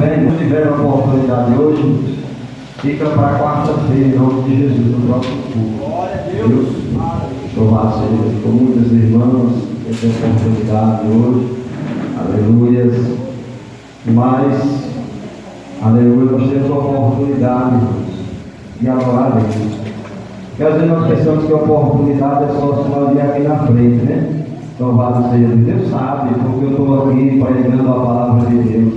bem, não tiveram a oportunidade hoje, fica para quarta-feira, em nome de Jesus, no próximo culto. Glória a Deus. Louvado seja com muitas irmãs que têm oportunidade hoje. Aleluias. Mas, aleluia, nós temos a oportunidade, irmãos, de adorar a Deus. Porque às vezes nós pensamos que a oportunidade é só se nós vir aqui na frente, né? Louvado seja Deus, sabe, porque eu estou aqui pregando a palavra de Deus.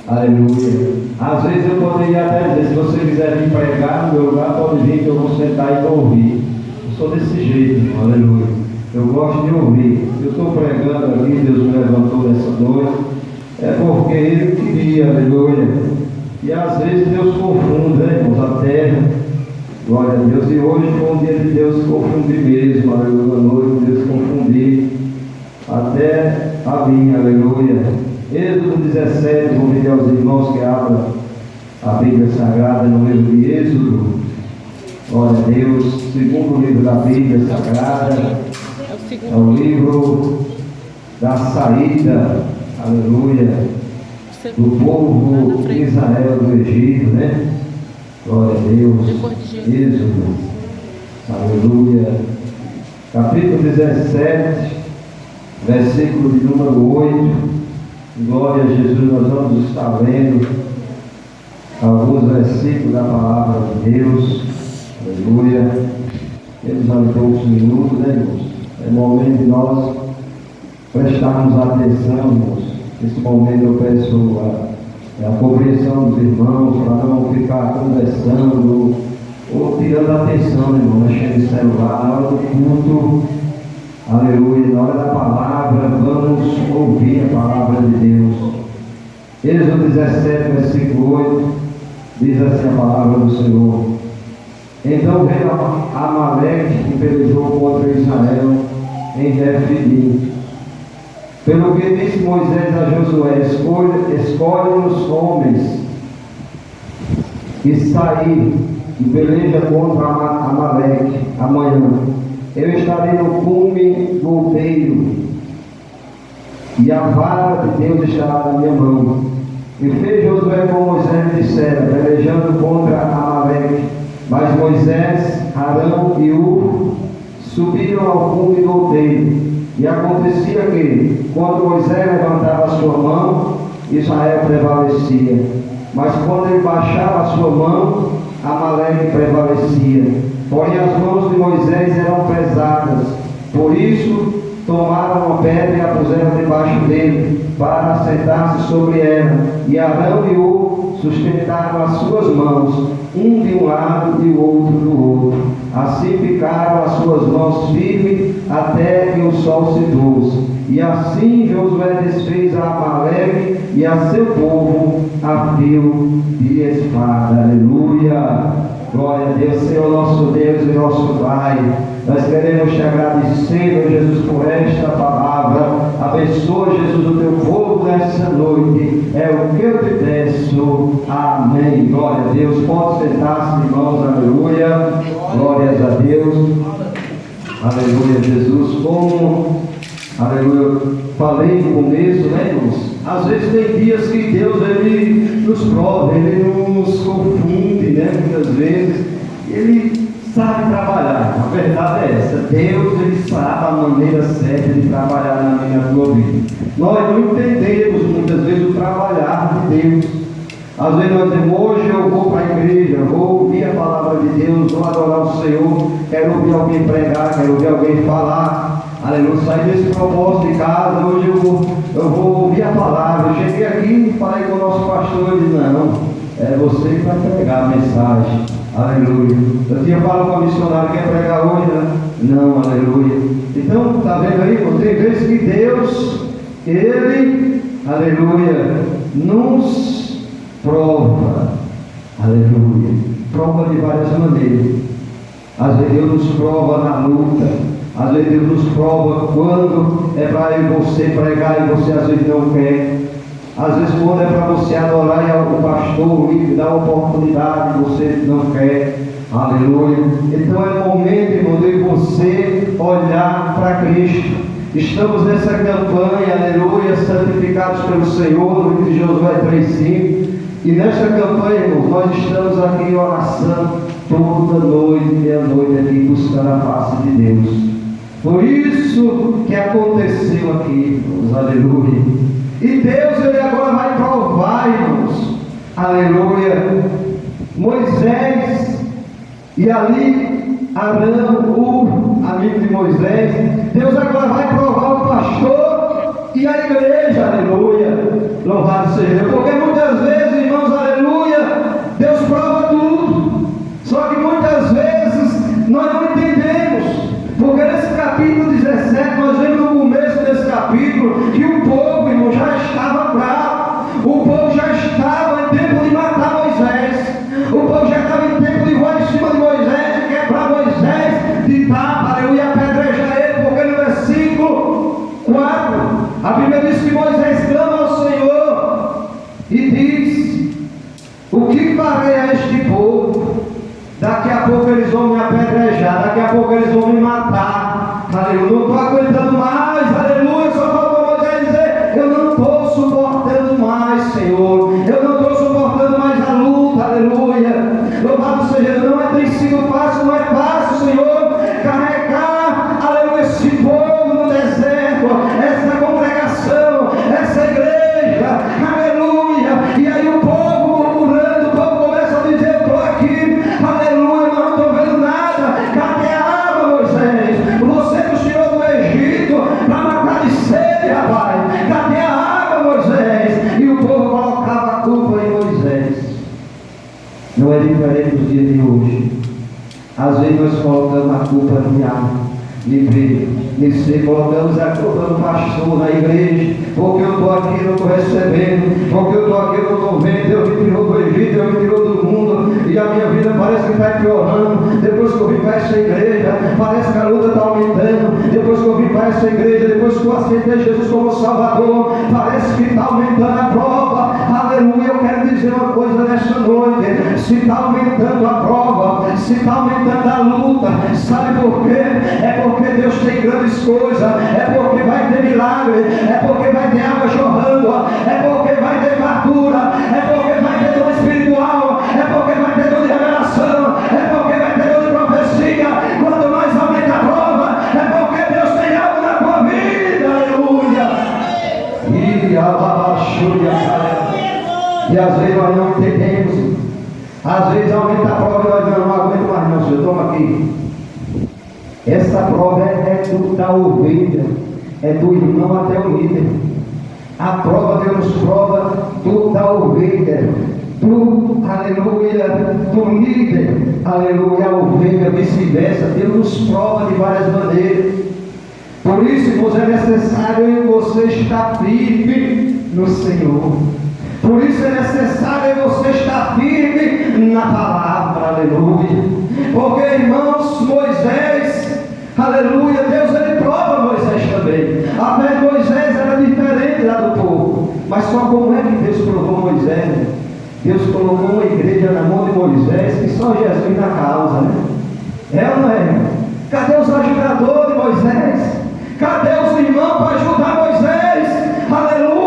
Aleluia. Às vezes eu poderia até dizer, se você quiser vir pregar no meu lugar, pode vir que eu vou sentar e vou ouvir. Eu sou desse jeito, irmão. Aleluia. Eu gosto de ouvir. Eu estou pregando aqui, Deus me levantou nessa noite. É porque Ele queria, aleluia. E às vezes Deus confunde, né, irmãos, a terra. Glória a Deus. E hoje foi um dia de Deus confundir mesmo, aleluia. A noite Deus confundir até a minha, aleluia. Êxodo 17, vou pedir aos irmãos que abram a Bíblia Sagrada no livro de Êxodo. Glória a Deus. Segundo livro da Bíblia Sagrada. É o livro da saída, aleluia, do povo de Israel do Egito, né? Glória a Deus. Êxodo, aleluia. Capítulo 17, versículo de número 8. Glória a Jesus. Nós vamos estar lendo alguns versículos da palavra de Deus. Aleluia. Temos ali poucos minutos, né, irmãos? É momento de nós prestarmos atenção, irmãos. Nesse momento eu peço a compreensão dos irmãos para não ficar conversando ou tirando atenção, irmão, mexendo no celular. Na hora do culto, aleluia, na hora da palavra, vamos ouvir a palavra de Deus. Êxodo 17, versículo 8, diz assim a palavra do Senhor. Então veio Amaleque e pelejou contra Israel em Refidim. Pelo que disse Moisés a Josué: escolhe-nos homens e sair e peleja contra Amaleque amanhã. Eu estarei no cume do outeiro, e a vara de Deus estará na minha mão. E fez Josué como Moisés dissera, pelejando contra Amaleque. Mas Moisés, Arão e Hur subiram ao cume do outeiro. E acontecia que, quando Moisés levantava a sua mão, Israel prevalecia. Mas quando ele baixava a sua mão, Amaleque prevalecia. Porém as mãos de Moisés eram pesadas. Por isso tomaram uma pedra e a puseram debaixo dele, para assentar-se sobre ela. E Arão e Hur sustentaram as suas mãos, um de um lado e o outro do outro. Assim ficaram as suas mãos firmes até que o sol se pôs. E assim Josué desfez a Amaleque e a seu povo a fio de espada. Aleluia! Glória a Deus, Senhor nosso Deus e nosso Pai. Nós queremos te agradecer, Jesus, por esta palavra. Abençoa, Jesus, o teu povo nessa noite. É o que eu te peço. Amém. Glória a Deus. Pode sentar-se, irmãos. Aleluia. Glórias a Deus. Aleluia, Jesus. Como, aleluia, falei no começo, né, irmãos? Às vezes tem dias que Deus, Ele nos prova, Ele nos confunde, né? Muitas vezes Ele sabe trabalhar. A verdade é essa. Deus, Ele sabe a maneira certa de trabalhar na minha e na tua vida. Nós não entendemos muitas vezes o trabalhar de Deus. Às vezes nós dizemos, hoje eu vou para a igreja, vou ouvir a palavra de Deus, vou adorar o Senhor, quero ouvir alguém pregar, quero ouvir alguém falar. Aleluia, saí desse propósito de casa, hoje eu vou ouvir a palavra. Eu cheguei aqui e falei com o nosso pastor, ele disse, não, é você que vai pregar a mensagem. Aleluia. Eu tinha falado com a missionária, quer pregar hoje, né? Não, aleluia. Então, está vendo aí, irmão? Tem vezes que Deus, Ele, aleluia, nos prova. Aleluia. Prova de várias maneiras. Às vezes Deus nos prova na luta. Às vezes Deus nos prova quando é para eu e você pregar e você às vezes não quer. Às vezes quando é para você adorar e o pastor lhe dá oportunidade e você não quer. Aleluia. Então é o momento, irmão, de você olhar para Cristo. Estamos nessa campanha, aleluia, santificados pelo Senhor, no livro de Josué 3,5. E nesta campanha, irmãos, nós estamos aqui em oração toda noite, meia-noite, aqui buscando a face de Deus. Por isso que aconteceu aqui, irmãos, aleluia. E Deus, Ele agora vai provar, irmãos, aleluia, Moisés, e ali Arão, o amigo de Moisés. Deus agora vai provar o pastor e a igreja, aleluia. Louvado seja Deus, porque muitas vezes, irmãos, aleluia, Deus prova tudo, só que muitas vezes nós não entendemos, porque nesse capítulo 17, nós vemos no começo desse capítulo, que o povo, irmão, já estava bravo, o povo já estava em tempo de matar Moisés, o povo já estava em tempo de voar em cima de Moisés, de quebrar Moisés, de tapa, aleluia, apedrejar ele, porque no versículo 4, a Bíblia diz que Moisés clama ao Senhor e diz: o que farei a este povo? Daqui a pouco eles vão me apedrejar, daqui a pouco eles vão me matar, aleluia, não estou aguentando mais, aleluia. Só faltou Moisés dizer: eu não estou suportando mais, Senhor, eu não estou suportando mais a luta, aleluia. Louvado seja Deus. Não tem sido fácil, não é fácil, Senhor, carregar, aleluia, esse povo no deserto, essa congregação, essa igreja, aleluia. E aí o povo murmurando, o povo começa a dizer: eu estou aqui, aleluia, mas não estou vendo nada. Cadê a água, Moisés? Você nos tirou do Egito para matar de sede, rapaz. Cadê a água, Moisés? E o povo colocava a culpa em Moisés. Não é diferente dos dias de hoje. Às vezes nós colocamos a culpa em água, colocamos a culpa no pastor, na igreja, porque eu estou aqui e não estou recebendo, porque eu estou aqui e não estou vendo. Deus me tirou do Egito, Deus me tirou do mundo, e a minha vida parece que está piorando. Depois que eu vim para essa igreja, parece que a luta está aumentando. Depois que eu vim para essa igreja, depois que eu aceitei Jesus como Salvador, parece que está aumentando a prova, aleluia. Eu quero dizer uma coisa nessa noite: se está aumentando a prova, se está aumentando a luta, sabe por quê? É porque Deus tem grandes coisas, é porque vai ter milagre, é porque vai ter água jorrando, é porque vai ter fartura, é porque vai ter dom espiritual, é porque vai ter dom de revelação, é porque vai ter dom de profecia. Quanto mais aumenta a prova, é porque Deus tem algo na tua vida, aleluia. E às vezes nós não entendemos, às vezes aumenta a prova e nós não aguento mais não, Senhor, toma aqui. Essa prova é da ovelha, é do irmão até o líder. A prova Deus nos prova da ovelha, aleluia, do líder, aleluia, a ovelha, vice-versa. Deus nos prova de várias maneiras. Por isso, irmãos, é necessário eu e você estar firme no Senhor. Por isso é necessário você estar firme na palavra, aleluia. Porque, irmãos, Moisés, aleluia, Deus ele prova Moisés também. A fé de Moisés era diferente da do povo. Mas só como é que Deus provou Moisés? Deus colocou uma igreja na mão de Moisés e só Jesus na causa, né? É ou não é? Cadê os ajudadores de Moisés? Cadê os irmãos para ajudar Moisés? Aleluia!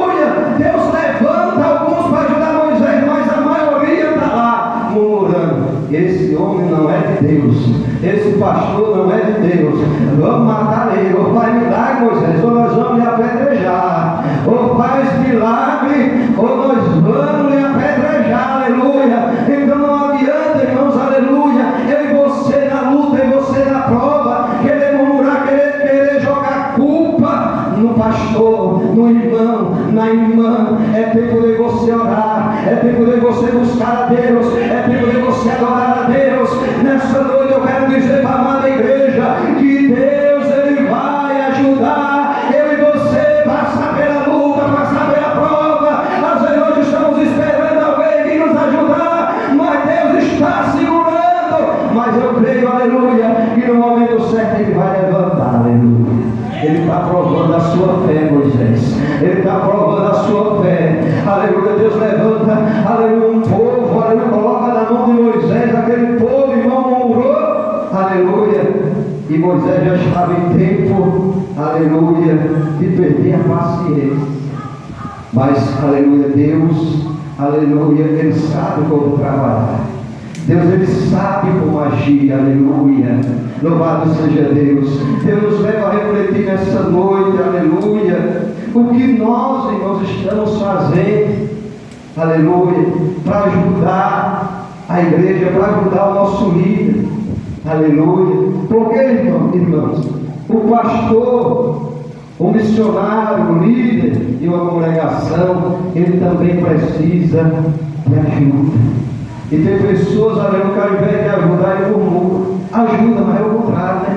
Deus levanta alguns para ajudar Moisés, mas a maioria está lá murmurando: esse homem não é de Deus, esse pastor não é de Deus, vamos matar ele, ou faz milagre, Moisés, ou nós vamos lhe apedrejar, ou faz milagre, ou nós vamos lhe apedrejar, aleluia. Então não adianta, irmãos, aleluia, eu e você na luta, eu e você na prova, querer murmurar, querer jogar culpa no pastor, no irmão, na irmã. É tempo de você orar, é tempo de você buscar a Deus, é tempo de você adorar a Deus. Nessa noite eu quero dizer para a amada igreja que Deus ele vai ajudar eu e você passar pela luta, passar pela prova. Às vezes nós estamos esperando alguém vir nos ajudar, mas Deus está segurando. Mas eu creio, aleluia, que no momento certo ele vai levantar, aleluia. Ele está provando a sua fé, Moisés. Ele está provando a sua fé. Aleluia. Deus levanta, aleluia, um povo, aleluia, coloca na mão de Moisés. Aquele povo, irmão, murmurou, aleluia. E Moisés já estava em tempo, aleluia, de perder a paciência. Mas, aleluia, Deus, aleluia, Ele sabe como trabalhar. Deus, Ele sabe como agir, aleluia. Louvado seja Deus. Deus nos leva a refletir nessa noite, aleluia, o que nós, irmãos, estamos fazendo, aleluia, para ajudar a igreja, para ajudar o nosso líder, aleluia. Porque, irmãos, o pastor, o missionário, o líder de uma congregação, ele também precisa de ajuda. E tem pessoas, aleluia, que ao invés de ajudar, ele murmura. Ajuda, mas é o contrário, né?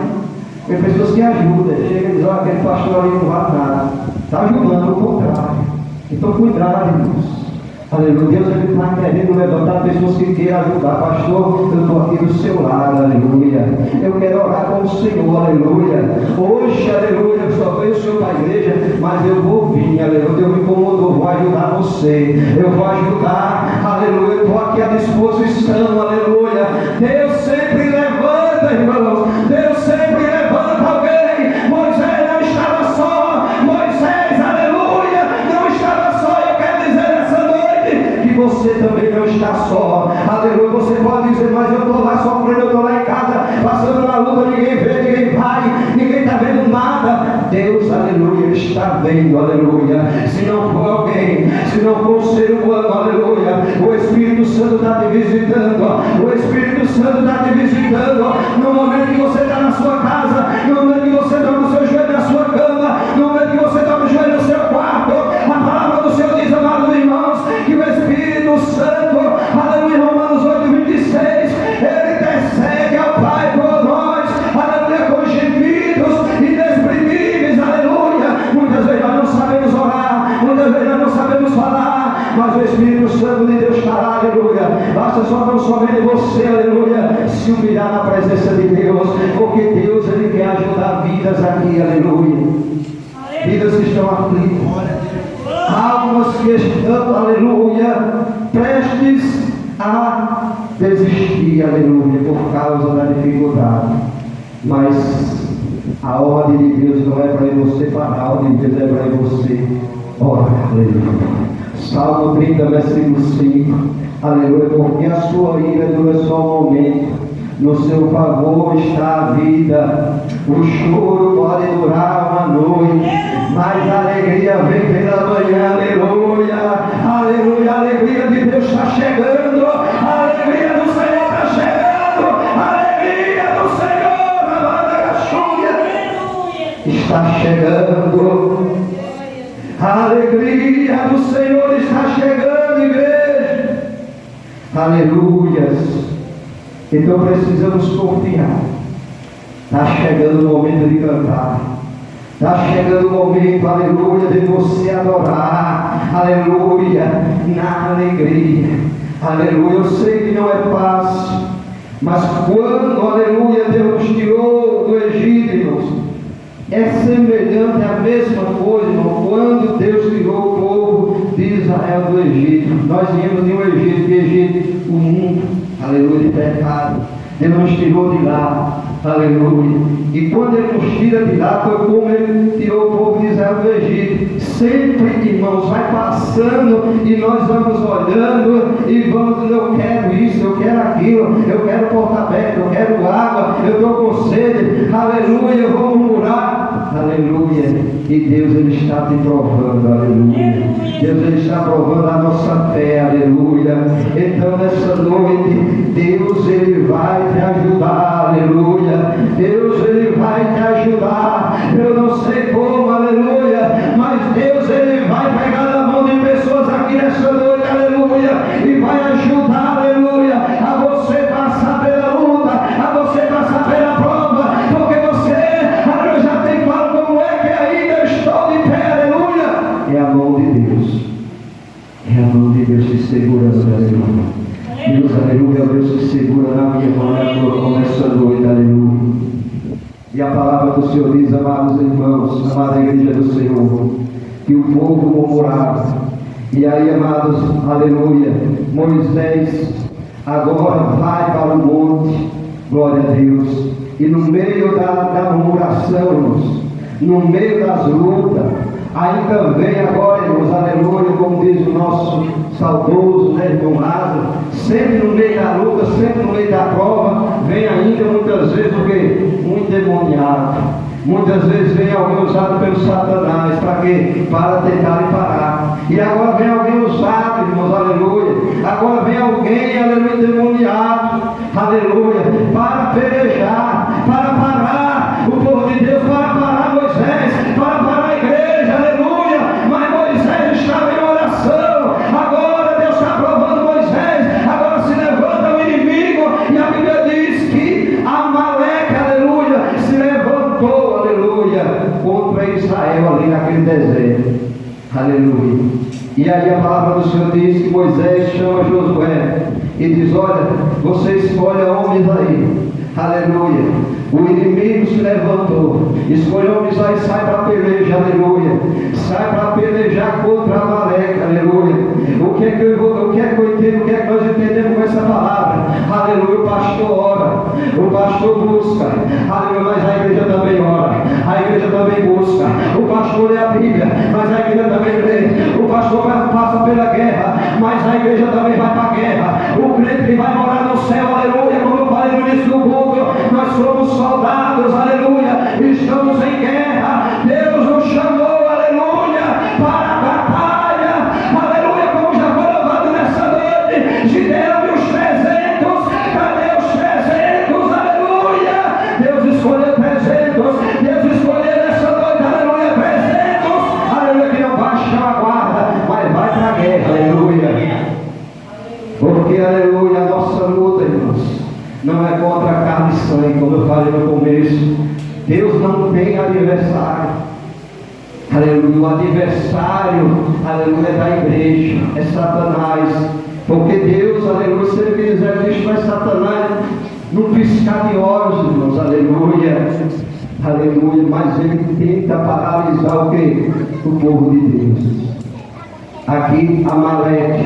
Tem pessoas que ajudam, chega e diz, olha, aquele pastor ali não vale nada. Está ajudando, o contrário. Então, cuidado, irmãos. Aleluia. Deus, Ele está querendo levantar pessoas que queiram ajudar. Pastor, eu estou aqui do seu lado, aleluia. Eu quero orar com o Senhor, aleluia. Hoje, aleluia, eu só vejo o Senhor para a igreja, mas eu vou vir, aleluia. Deus me incomodou, vou ajudar você. Eu vou ajudar, aleluia. Eu estou aqui à disposição, aleluia. Deus sempre levanta, irmãos. Deus sempre levanta alguém. Moisés não estava só. Moisés, aleluia, não estava só. Eu quero dizer nessa noite que você também não está só. Aleluia. Você pode dizer, mas eu estou lá sofrendo, eu estou lá em casa, passando na luta, ninguém vê, ninguém vai, ninguém está vendo nada. Deus, aleluia, está vendo, aleluia. Se não for alguém, se não for um ser humano, aleluia, o Espírito Santo está te visitando. O Espírito Santo está te visitando. No momento que você está na sua casa, no momento que você está no seu joelho na sua cama, no momento que você está no joelho no seu quarto, a palavra do Senhor diz, amados irmãos, que o Espírito Santo, aleluia, Romanos 8:26, ele intercede ao Pai por nós, aleluia, com gemidos inexprimíveis, aleluia. Muitas vezes nós não sabemos orar, muitas vezes nós não sabemos falar, mas o Espírito Santo de Deus está lá, aleluia. Basta só não somente você, aleluia, se humilhar na presença de Deus, porque Deus, Ele quer ajudar vidas aqui, aleluia. Vidas que estão aflitas, almas que estão, aleluia, prestes a desistir, aleluia, por causa da dificuldade. Mas a ordem de Deus não é para você parar, a ordem de Deus é para você orar, aleluia. Salmo 30, versículo 5, aleluia, porque a sua ira dura só um momento, no seu favor está a vida. O choro pode durar uma noite, mas a alegria vem pela manhã, aleluia, aleluia. A alegria de Deus está chegando, a alegria do Senhor está chegando, a alegria do Senhor, a Badagasúria, está chegando, a alegria do Senhor está chegando, igreja, aleluias. Então precisamos confiar. Está chegando o momento de cantar. Está chegando o momento, aleluia, de você adorar, aleluia, na alegria, aleluia. Eu sei que não é fácil, mas quando, aleluia, Deus nos tirou do Egito, irmãos, é semelhante à mesma coisa, irmão, quando Deus tirou o povo de Israel do Egito. Nós viemos de um Egito, o mundo, aleluia, de pecado. Deus nos tirou de lá, aleluia. E quando Ele nos tira de lá, foi como Ele tirou o povo de Israel do Egito. Sempre, irmãos, vai passando e nós vamos olhando e vamos dizendo, eu quero isso, eu quero aquilo, eu quero porta aberta, eu quero água, eu estou com sede, aleluia, eu vou murmurar, aleluia. E Deus, Ele está te provando, aleluia. Deus, Ele está provando a nossa fé, aleluia. Então, nessa noite, Deus, Ele vai te ajudar, aleluia. Deus, Ele vai te ajudar. Eu não sei como, aleluia, mas Deus, Ele vai pegar na mão de pessoas aqui nessa noite, aleluia, e vai ajudar, aleluia, a você passar pela luta, a você passar pela prova, porque você, aleluia, já tem claro como é que ainda estou de pé, aleluia. É a mão de Deus, é a mão de Deus que segura, aleluia. Deus, aleluia, Deus que segura na minha mão, na tua mão nessa noite, aleluia. E a palavra do Senhor diz, amados irmãos, amada igreja do Senhor, que o povo murmurava. E aí, amados, aleluia, Moisés agora vai para o monte, glória a Deus. E no meio da murmuração, irmãos, no meio das lutas, Ainda vem agora, irmãos, aleluia, como diz o nosso saudoso, né, irmão Lázaro, sempre no meio da luta, sempre no meio da prova, vem ainda muitas vezes o quê? Um endemoniado. Muitas vezes vem alguém usado pelo Satanás, para quê? Para tentar parar. E agora vem alguém usado, irmãos, aleluia. Agora vem alguém, aleluia, endemoniado, aleluia, para pelejar, para parar o povo de Deus, para parar Moisés, para parar a igreja, aleluia. Mas Moisés estava em oração. Agora Deus está provando Moisés. Agora se levanta o inimigo, e a Bíblia diz que Amaleque, aleluia, se levantou, aleluia, contra Israel ali naquele deserto, aleluia. E aí a palavra do Senhor diz que Moisés chama Josué e diz: olha, você escolhe homens aí, aleluia. O inimigo se levantou, escolhe homens aí, sai para peleja, aleluia. Sai para pelejar contra Amaleque, aleluia. O que é que eu entendo, o que é que nós entendemos com essa palavra? Aleluia, o pastor ora, o pastor busca, aleluia, mas a igreja também ora, a igreja também busca. O pastor lê a Bíblia, mas a igreja também lê. O pastor passa pela guerra, mas a igreja também vai para a guerra. O crente que vai morar no céu, aleluia, como eu falei no início do culto, nós somos soldados, aleluia, estamos em guerra. Deus nos chamou, aleluia, para a batalha, aleluia, como já foi louvado nessa noite. Gideão e os 300, cadê os 300, aleluia? Deus escolheu 300, Deus escolheu nessa noite, aleluia, 300, aleluia, que não baixa a guarda, mas vai para a guerra, aleluia. Porque, aleluia, a nossa luta, irmãos, não é contra a carne e sangue, como eu falei no começo. Deus não tem adversário, aleluia. O adversário, aleluia, é da igreja, é Satanás. Porque Deus, aleluia, se ele quiser destrói Satanás num piscar de olhos, irmãos, aleluia, aleluia. Mas ele tenta paralisar o quê? O povo de Deus. Aqui Amaleque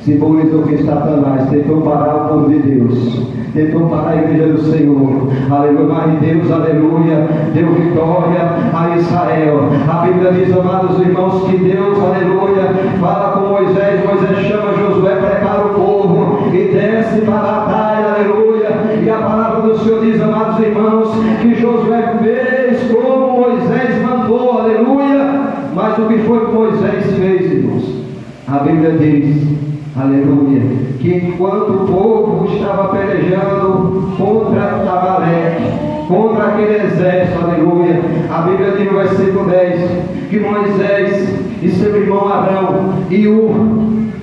simbolizou que Satanás tentou parar o povo de Deus, tentou parar a igreja do Senhor, aleluia. Mas Deus, aleluia, deu vitória a Israel. A Bíblia diz, amados irmãos, que Deus, aleluia, fala com Moisés. Moisés chama Josué, prepara o povo e desce para a batalha, aleluia. E a palavra do Senhor diz, amados irmãos, que Josué fez como Moisés mandou, aleluia. Mas o que foi que Moisés fez, irmãos? A Bíblia diz, aleluia, que enquanto o povo estava pelejando contra Amaleque, contra aquele exército, aleluia, a Bíblia diz no versículo 10, que Moisés e seu irmão Arão e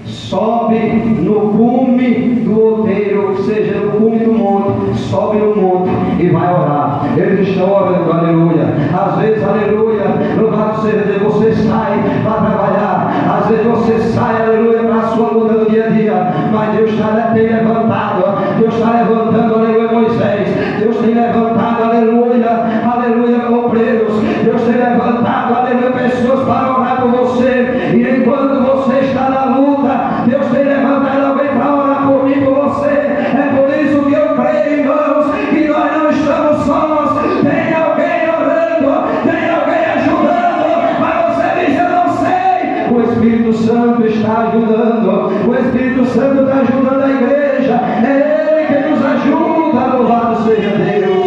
sobe no cume do outeiro, ou seja, no cume do monte, sobe no monte e vai orar. Eles estão orando, aleluia. Às vezes, aleluia, louvado seja Deus, você sai para trabalhar, às vezes você sai, aleluia, para a sua luta do dia a dia, mas Deus tem levantado, Deus está levantando, aleluia, Moisés, Deus tem levantado, aleluia, aleluia, obreiros, Deus tem levantado, aleluia, pessoas para orar por você. E enquanto você está na luta, Deus tem levantado alguém para orar por mim, por você. É por isso que eu creio, irmãos, que nós não estamos sós. Tem alguém orando, tem alguém ajudando, mas você diz, eu não sei. O Espírito Santo está ajudando, o Espírito Santo está ajudando a igreja. É Ele que nos ajuda, louvado seja Deus.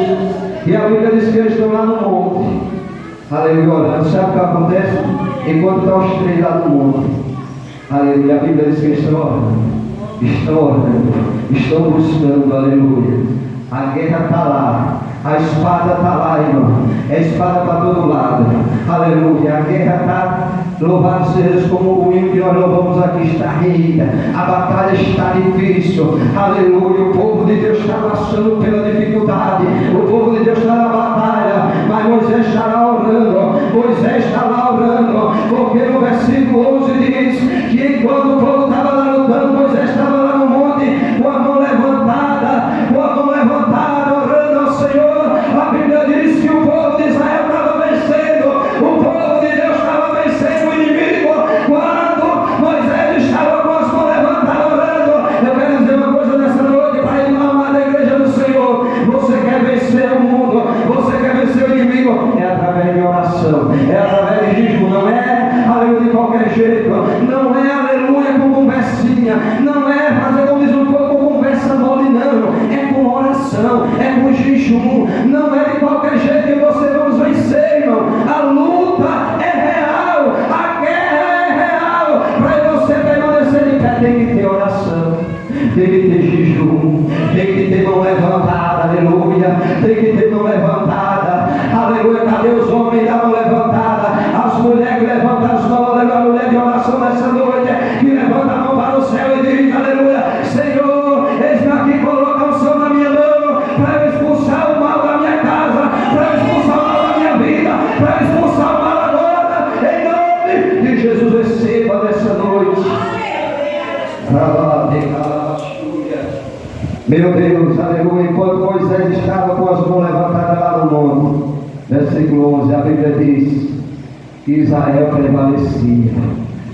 E a Bíblia diz que eles estão lá no monte, aleluia, orando. Sabe o que acontece? Enquanto estão os 3 lá no monte, aleluia, a Bíblia diz que eles estão orando, estão buscando, aleluia. A guerra está lá, a espada está lá, irmão, é espada para todo lado, aleluia. A guerra está, louvado seja Deus, como o hino que nós louvamos aqui, está rida, a batalha está difícil, aleluia. O povo de Deus está passando pela dificuldade, o povo de Deus está na batalha, mas Moisés está lá orando, Moisés está lá orando, porque no versículo 11 diz que enquanto o povo estava lá lutando, Moisés estava lá no monte com a mão levantada, orando ao Senhor. A Bíblia diz que o povo de Israel estava vencendo, o povo de Deus estava vencendo o inimigo, quando Moisés estava com as mãos levantadas orando. Eu quero dizer uma coisa nessa noite para a irmã amada da igreja do Senhor: você quer vencer o mundo, você quer vencer o inimigo, é através de oração, é através de jejum, não é é fazer como diz o povo, com conversa mole, não. É com oração, é com jejum. Não é de qualquer jeito que você vamos vencer, irmão. A luta é real, a guerra é real. Para você permanecer de pé, tem que ter oração, tem que ter jejum, tem que ter mão levantada, aleluia. Tem que ter mão levantada, aleluia. Cadê os homens da mão levantada? As mulheres que levantam as mãos, aleluia. A mulher de oração nessa noite, que levanta a mão para o céu e diz, aleluia: Senhor, eis-me aqui, coloca a unção na minha mão, para eu expulsar o mal da minha casa, para eu expulsar o mal da minha vida, para eu expulsar o mal agora, em nome de Jesus. Receba nessa noite. Meu Deus, aleluia. Enquanto Moisés estava com as mãos levantadas lá no monte, versículo 11, a Bíblia diz que Israel prevalecia,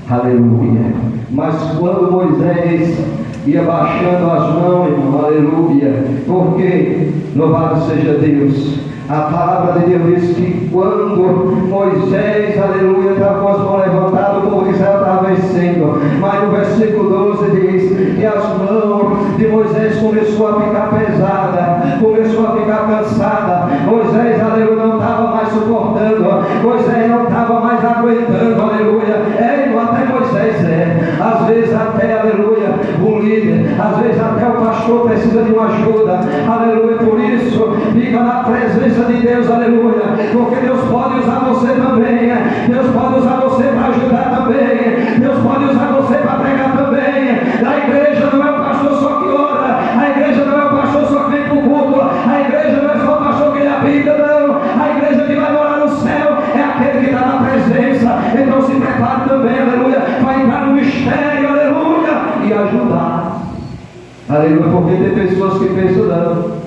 aleluia. Mas quando Moisés ia baixando as mãos, irmão, aleluia, porque, louvado seja Deus, a palavra de Deus diz que quando Moisés, aleluia, estava com as mãos levantadas, o povo de Israel estava vencendo. Mas no versículo 12 diz que as mãos de Moisés começou a ficar pesada, começou a ficar cansada. Moisés, aleluia, não estava mais suportando, Moisés não estava mais aguentando, aleluia. Irmão, até Moisés às vezes até, aleluia, o líder, às vezes até o pastor precisa de uma ajuda, aleluia. Por isso, fica na presença de Deus, aleluia, porque Deus pode usar você também, Deus pode usar você para ajudar também, Deus pode usar você para pregar também. A igreja não é o pastor só que ora, a igreja não é o pastor só que vem para o culto, a igreja não é só o pastor que lê a Bíblia, não. A igreja que vai morar no céu é aquele que está na presença. Então se prepare também, aleluia, para entrar no mistério, aleluia, e ajudar, aleluia. Porque tem pessoas que pensam, não,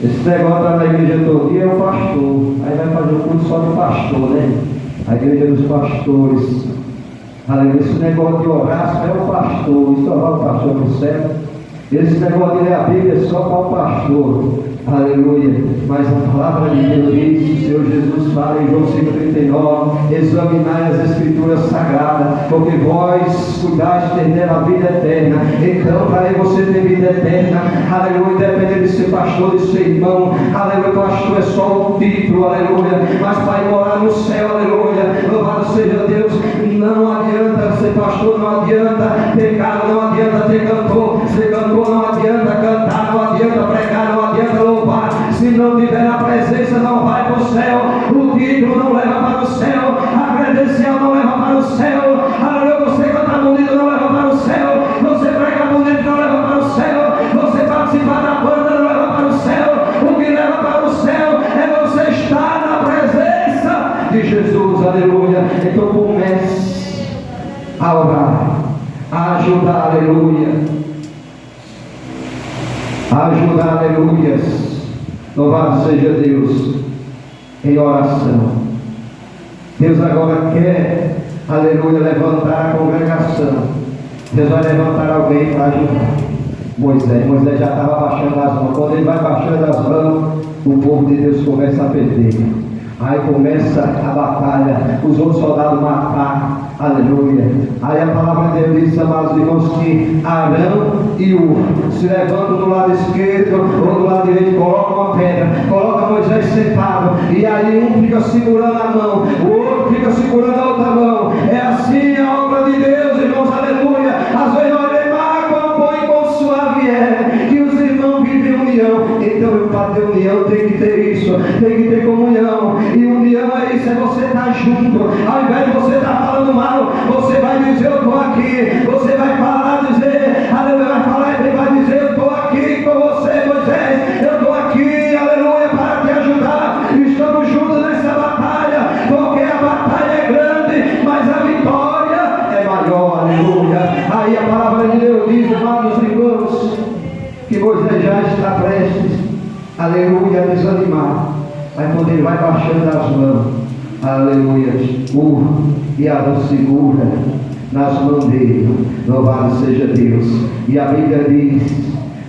esse negócio está na igreja todo dia é o pastor, aí vai fazer o culto só do pastor, né? A igreja dos pastores, aleluia. Esse negócio de orar só é o pastor, isso só vai o pastor para o céu. Esse negócio de ler a Bíblia é só para o pastor, aleluia. Mas a palavra de Deus diz, o Senhor Jesus fala em João 5,39, examinai as Escrituras Sagradas, porque vós cuidais de ter a vida eterna. Então, para aí você ter vida eterna, aleluia, independente de ser pastor, de ser irmão, aleluia. Pastor é só um título, aleluia, mas para ir morar no céu, aleluia, louvado seja Deus. Não adianta ser pastor, não adianta ter cara, não adianta ter cantor, ser cantor não adianta cantar, não adianta pregar, não adianta louvar. Se não tiver a presença, não vai para o céu. O título não leva para o céu, a credencial não leva para o céu, aleluia. Você canta bonito não leva para o céu, você prega bonito não leva para o céu, você participar da banda não leva para o céu. O que leva para o céu é você estar na presença de Jesus, aleluia. Então comece a orar, a ajudar, aleluia, a ajudar, aleluias. Louvado seja Deus, em oração. Deus agora quer, aleluia, levantar a congregação. Deus vai levantar alguém para ajudar. Moisés já estava baixando as mãos. Quando ele vai baixando as mãos, o povo de Deus começa a perder. Aí começa a batalha, os outros soldados matar, aleluia. Aí a palavra de Deus diz, amados irmãos, que Arão e Hur se levantam do lado esquerdo ou do lado direito, colocam uma pedra, coloca Moisés sentado, e aí um fica segurando a mão, o outro fica segurando a outra mão. É assim a obra de Deus, irmãos, aleluia. Às vezes nós põe com suave que os irmãos vivem união. Então, para ter união tem que ter isso, tem que ter comunhão. E união é isso, é você estar junto. Ao invés de você estar falando mal, você vai dizer, eu estou aqui. Você vai falar, dizer, aleluia, vai falar, ele vai dizer, eu estou aqui com você, Moisés. Eu estou aqui, aleluia, para te ajudar. Estamos juntos nessa batalha, porque a batalha é grande, mas a vitória é maior, aleluia. Aí a palavra de Deus diz, amados irmãos, que Moisés já está prestes, aleluia, a desanimar. Mas quando ele vai baixando as mãos, aleluia, e Arão segura nas mãos dele, louvado seja Deus. E a Bíblia diz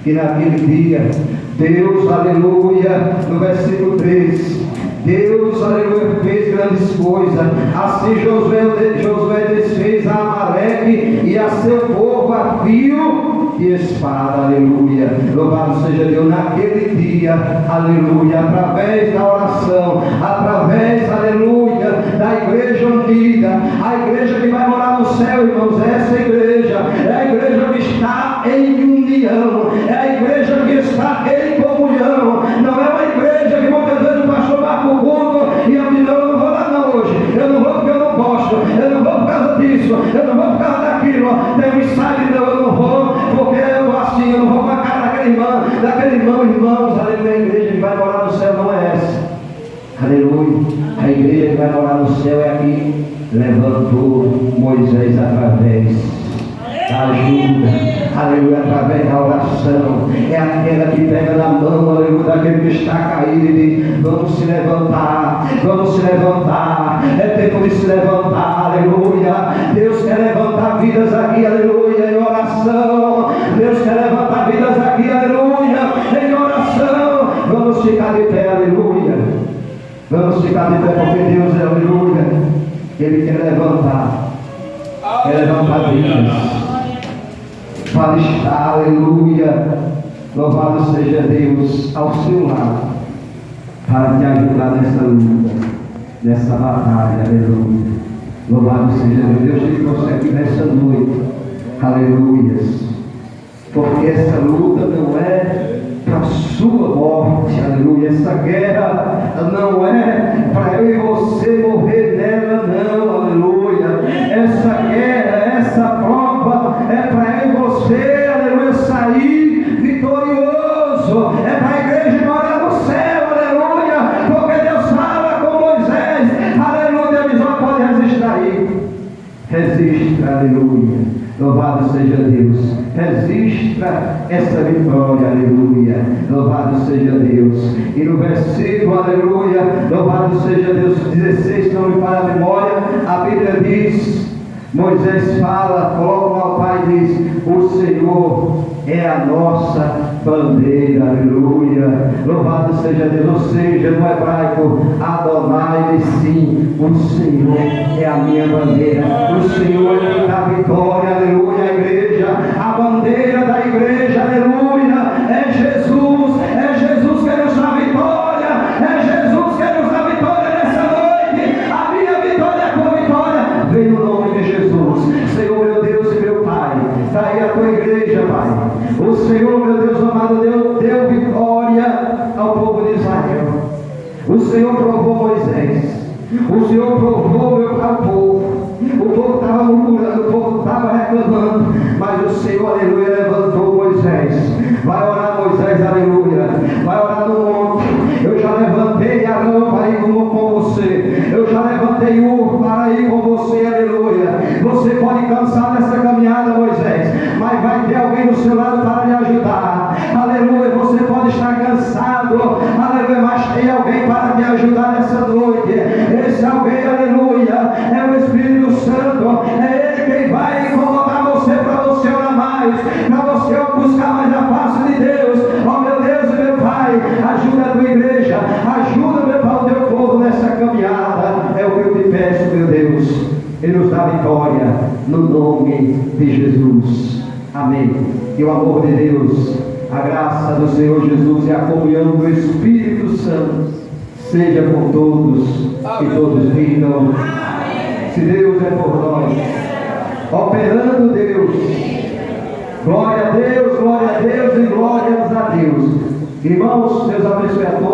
que naquele dia, Deus, aleluia, no versículo 3, Deus, aleluia, fez grandes coisas. Assim Josué desfez a Amaleque e a seu povo a fio de espada, aleluia. Louvado seja Deus naquele dia, aleluia, através da oração, através, aleluia, da igreja unida, a igreja que vai morar no céu, irmãos. Essa igreja é a igreja que está em união, é a igreja que está em comunhão. Não é uma igreja que muitas vezes o pastor vai para o culto e eu digo: eu não vou lá não hoje, eu não vou porque eu não gosto, eu não vou por causa disso, eu não vou por causa daquilo. Tem um ensaio, não, eu não vou porque eu vou assim, eu não vou com a cara daquele irmão, irmãos. Aleluia. A igreja que vai morar no céu não é essa, aleluia. A igreja que vai morar no céu é a que levantou Moisés através da ajuda, aleluia, através da oração. É aquela que pega na mão, aleluia, daquele que está caído e diz: vamos se levantar, vamos se levantar. É tempo de se levantar, aleluia. Deus quer levantar vidas aqui, aleluia, em oração. Deus quer levantar vidas aqui, aleluia, em oração. Vamos ficar de pé, aleluia. Vamos ficar de pé, porque Deus, aleluia, Ele quer levantar vidas para estar, aleluia, louvado seja Deus, ao seu lado, para te ajudar nessa luta, nessa batalha, aleluia. Louvado seja Deus. Deus te trouxe aqui nessa noite, aleluia, porque essa luta não é para a sua morte, aleluia. Essa guerra não é para eu e você morrer nela, não, aleluia. Essa guerra, essa prova é para eu e você, aleluia, sair vitorioso. É para a igreja morar no céu, aleluia, porque Deus fala com Moisés, aleluia. Deus não pode resistir aí. Resista, aleluia. Louvado seja Deus. Resista essa vitória, aleluia. Louvado seja Deus. E no versículo, aleluia, louvado seja Deus 16, não me falha a memória, a Bíblia diz, Moisés fala, coloca no altar e diz: o Senhor é a nossa bandeira, aleluia. Louvado seja Deus. Ou seja, no hebraico, Adonai, sim, o Senhor é a minha bandeira, o Senhor é que dá vitória, aleluia. A igreja, a bandeira da igreja, aleluia, é Jesus que nos dá vitória, é Jesus que nos dá vitória nessa noite. A minha vitória é a tua vitória, vem no nome de Jesus. Senhor, meu Deus e meu Pai, está aí a tua igreja, Pai. O Senhor, meu Deus amado, deu vitória ao povo de Israel. O Senhor provou Moisés, o Senhor provou meu povo. O povo estava murmurando, o povo estava reclamando, mas o Senhor, aleluia, levantou Moisés. Vai orar, Moisés, aleluia, vai orar no monte. Eu já levantei Arão para ir com você, eu já levantei Ur para ir com você, aleluia. Você pode cansar nessa caminhada, Moisés, mas vai ter alguém do seu lado para lhe ajudar, aleluia. Você pode estar cansado, aleluia, mas tem alguém para te ajudar nessa noite. Esse alguém, aleluia, é o Espírito Santo. É Ele quem vai incomodar você, para você orar mais, para você buscar mais a face de Deus. Oh meu Deus e meu Pai, ajuda a tua igreja, ajuda, meu Pai, o teu povo nessa caminhada. É o que eu te peço, meu Deus, e nos dá vitória no nome de Jesus. Amém. E o amor de Deus, a graça do Senhor Jesus e a comunhão do Espírito Santo seja com todos, e todos digam: se Deus é por nós, operando Deus, glória a Deus e glórias a Deus. Irmãos, Deus abençoe a todos.